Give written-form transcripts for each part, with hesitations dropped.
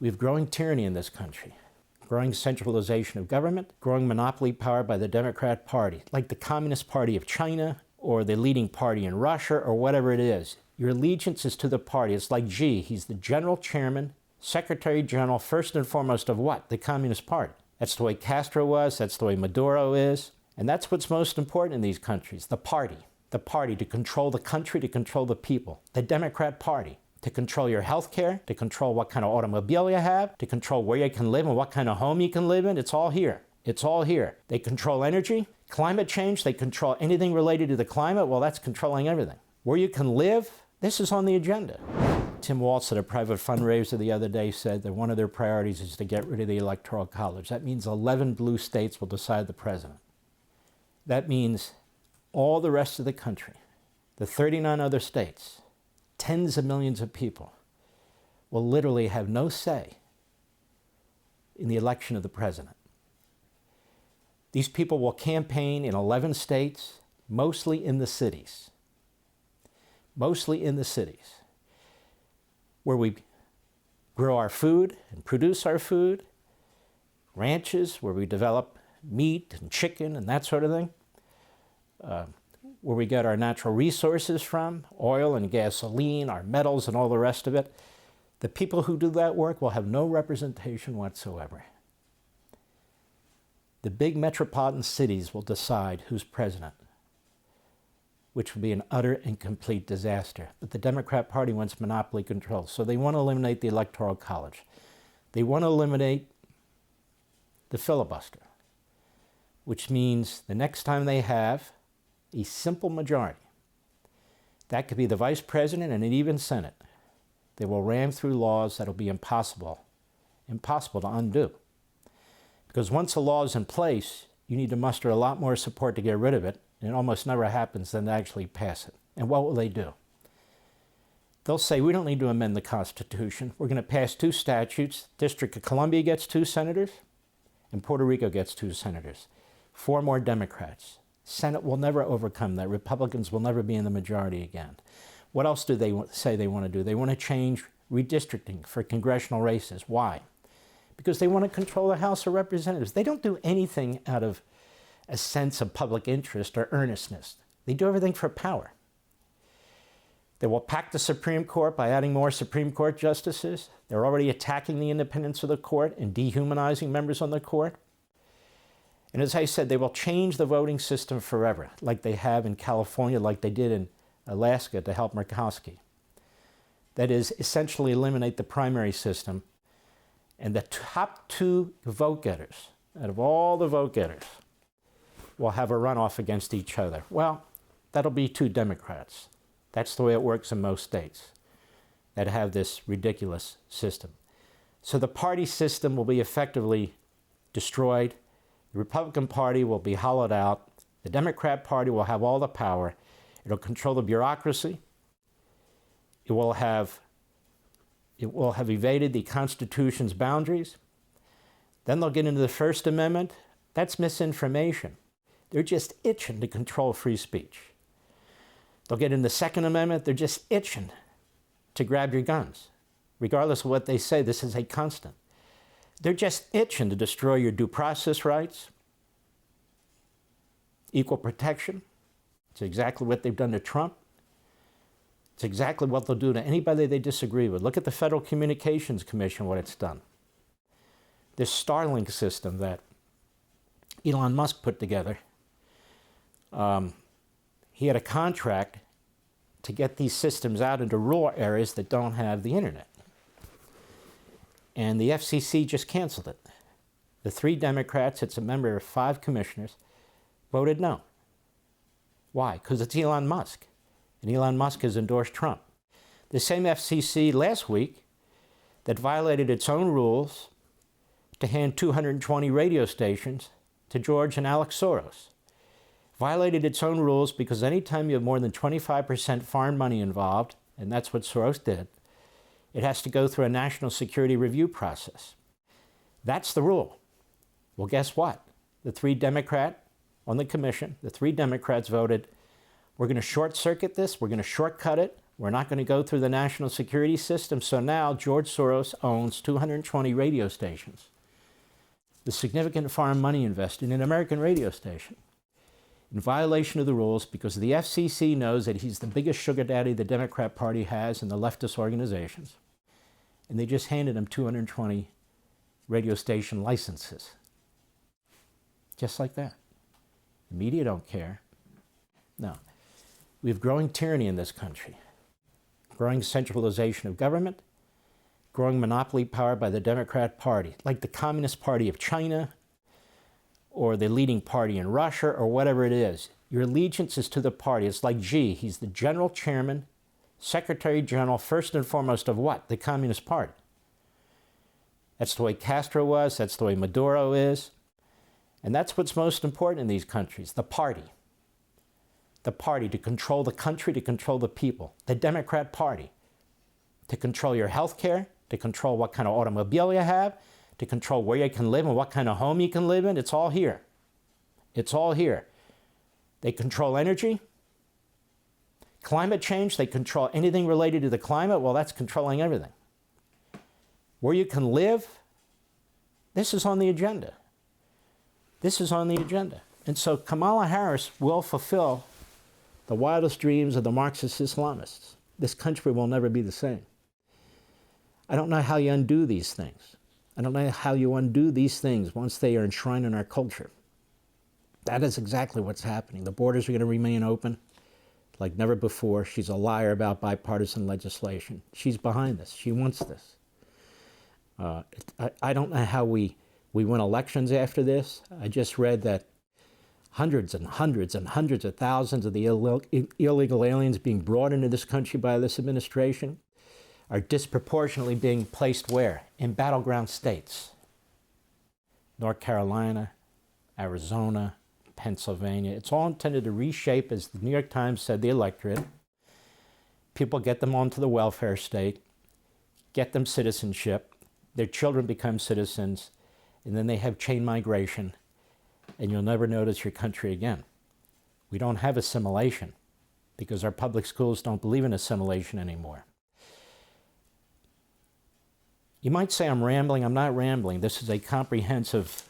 We have growing tyranny in this country, growing centralization of government, growing monopoly power by the Democrat Party, like the Communist Party of China or the leading party in Russia or whatever it is. Your allegiance is to the party. It's like Xi. He's the general chairman, secretary general, first and foremost of what? The Communist Party. That's the way Castro was. That's the way Maduro is. And that's what's most important in these countries, the party. The party to control the country, to control the people. The Democrat Party to control your health care, to control what kind of automobile you have, to control where you can live and what kind of home you can live in. It's all here. It's all here. They control energy, climate change. They control anything related to the climate. Well, that's controlling everything. Where you can live, this is on the agenda. Tim Walz at a private fundraiser the other day said that one of their priorities is to get rid of the Electoral College. That means 11 blue states will decide the president. That means all the rest of the country, the 39 other states, tens of millions of people, will literally have no say in the election of the president. These people will campaign in 11 states, mostly in the cities. Mostly in the cities, where we grow our food and produce our food, ranches where we develop meat and chicken and that sort of thing, where we get our natural resources from, oil and gasoline, our metals and all the rest of it. The people who do that work will have no representation whatsoever. The big metropolitan cities will decide who's president, which would be an utter and complete disaster. But the Democrat Party wants monopoly control, so they want to eliminate the Electoral College. They want to eliminate the filibuster, which means the next time they have a simple majority, that could be the vice president and an even Senate, they will ram through laws that will be impossible to undo. Because once a law is in place, you need to muster a lot more support to get rid of it, and it almost never happens than to actually pass it. And what will they do? They'll say, we don't need to amend the Constitution. We're going to pass 2 statutes. District of Columbia gets 2 senators, and Puerto Rico gets 2 senators. 4 more Democrats. Senate will never overcome that. Republicans will never be in the majority again. What else do they say they want to do? They want to change redistricting for congressional races. Why? Because they want to control the House of Representatives. They don't do anything out of a sense of public interest or earnestness. They do everything for power. They will pack the Supreme Court by adding more Supreme Court justices. They're already attacking the independence of the court and dehumanizing members on the court. And as I said, they will change the voting system forever, like they have in California, like they did in Alaska to help Murkowski. That is, essentially eliminate the primary system, and the top 2 vote getters, out of all the vote getters, will have a runoff against each other. Well, that'll be 2 Democrats. That's the way it works in most states that have this ridiculous system. So the party system will be effectively destroyed. The Republican Party will be hollowed out. The Democrat Party will have all the power. It'll control the bureaucracy. It will have evaded the Constitution's boundaries. Then they'll get into the First Amendment. That's misinformation. They're just itching to control free speech. They'll get in the Second Amendment. They're just itching to grab your guns. Regardless of what they say, this is a constant. They're just itching to destroy your due process rights, equal protection. It's exactly what they've done to Trump. It's exactly what they'll do to anybody they disagree with. Look at the Federal Communications Commission, what it's done. This Starlink system that Elon Musk put together, he had a contract to get these systems out into rural areas that don't have the internet. And the FCC just canceled it. The 3 Democrats, it's a member of 5 commissioners, voted no. Why? Because it's Elon Musk. And Elon Musk has endorsed Trump. The same FCC last week that violated its own rules to hand 220 radio stations to George and Alex Soros. Violated its own rules because anytime you have more than 25% foreign money involved, and that's what Soros did, it has to go through a national security review process. That's the rule. Well, guess what? The 3 Democrats on the commission, the 3 Democrats voted, we're going to short circuit this, we're going to shortcut it, We're not going to go through the national security system, so now George Soros owns 220 radio stations. The significant foreign money invested in an American radio station in violation of the rules because the FCC knows that he's the biggest sugar daddy the Democrat Party has in the leftist organizations. And they just handed him 220 radio station licenses. Just like that. The media don't care. No. We have growing tyranny in this country. Growing centralization of government, growing monopoly power by the Democrat Party, like the Communist Party of China, or the leading party in Russia, or whatever it is. Your allegiance is to the party. It's like Xi. He's the general chairman, secretary general, first and foremost of what? The Communist Party. That's the way Castro was. That's the way Maduro is. And that's what's most important in these countries, the party. The party to control the country, to control the people. The Democrat Party to control your health care, to control what kind of automobile you have, to control where you can live and what kind of home you can live in. It's all here. It's all here. They control energy. Climate change, they control anything related to the climate. Well, that's controlling everything. Where you can live, this is on the agenda. This is on the agenda. And so Kamala Harris will fulfill the wildest dreams of the Marxist Islamists. This country will never be the same. I don't know how you undo these things. I don't know how you undo these things once they are enshrined in our culture. That is exactly what's happening. The borders are going to remain open like never before. She's a liar about bipartisan legislation. She's behind this. She wants this. I don't know how we win elections after this. I just read that hundreds and hundreds and hundreds of thousands of the illegal aliens being brought into this country by this administration are disproportionately being placed where? In battleground states. North Carolina, Arizona, Pennsylvania. It's all intended to reshape, as the New York Times said, the electorate. People get them onto the welfare state, get them citizenship, their children become citizens, and then they have chain migration, and you'll never notice your country again. We don't have assimilation because our public schools don't believe in assimilation anymore. You might say I'm rambling. I'm not rambling. This is a comprehensive,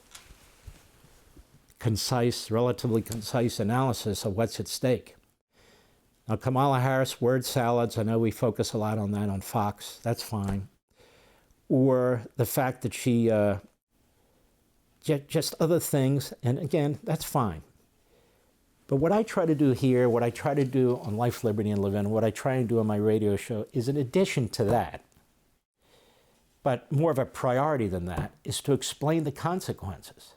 concise, relatively concise analysis of what's at stake. Now, Kamala Harris, word salads, I know we focus a lot on that on Fox. That's fine. Or the fact that she, just other things, and again, that's fine. But what I try to do here, what I try to do on Life, Liberty, and Levin, what I try to do on my radio show is in addition to that, but more of a priority than that, is to explain the consequences.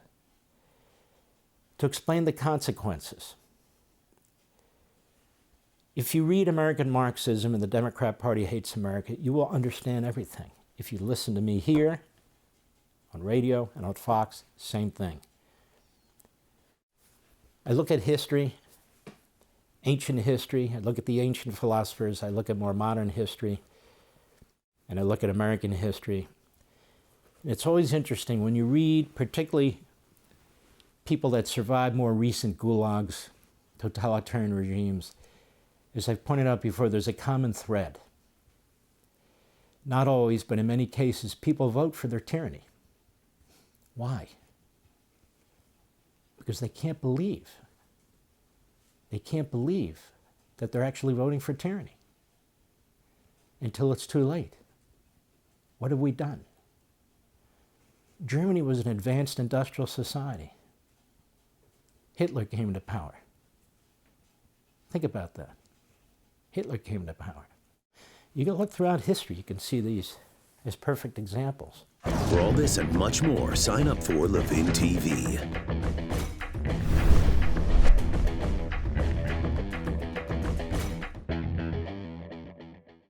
To explain the consequences. If you read American Marxism and the Democrat Party hates America, you will understand everything. If you listen to me here, on radio and on Fox, same thing. I look at history, ancient history, I look at the ancient philosophers, I look at more modern history, and I look at American history. It's always interesting when you read, particularly people that survived more recent gulags, totalitarian regimes. As I've pointed out before, there's a common thread. Not always, but in many cases, people vote for their tyranny. Why? Because they can't believe. They can't believe that they're actually voting for tyranny until it's too late. What have we done? Germany was an advanced industrial society. Hitler came to power. Think about that. Hitler came to power. You can look throughout history, you can see these as perfect examples. For all this and much more, sign up for Levin TV.